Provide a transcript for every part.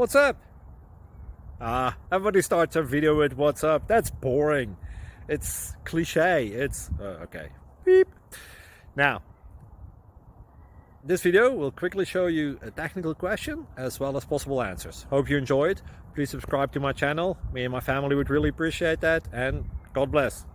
What's up? Everybody starts a video with what's up. That's boring. It's cliche. It's okay. Beep. Now, this video will quickly show you a technical question as well as possible answers. Hope you enjoyed. Please subscribe to my channel. Me and my family would really appreciate that, and God bless.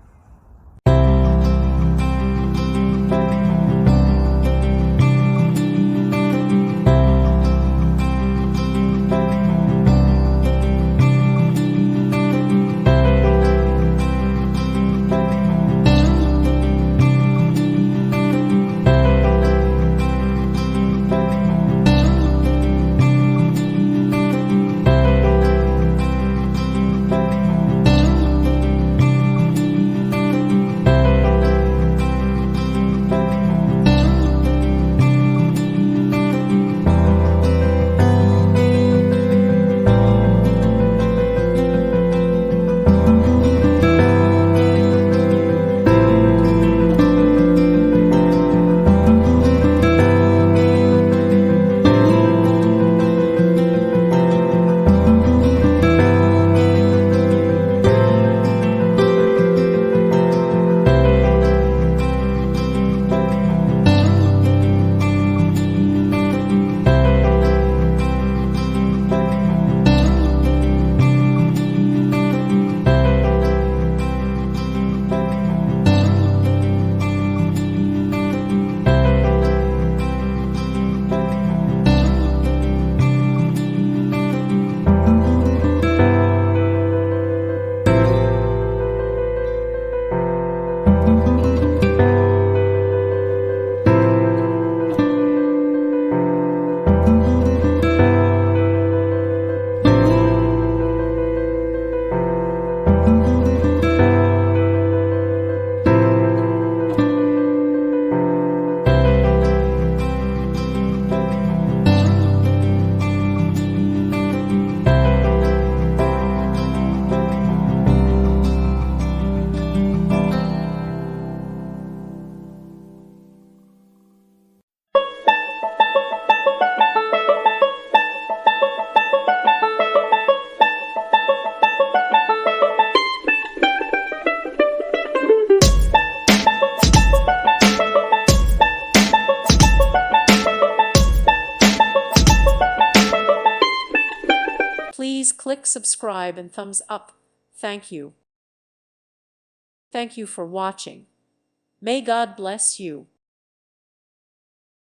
Please click subscribe and thumbs up. Thank you. Thank you for watching. May God bless you.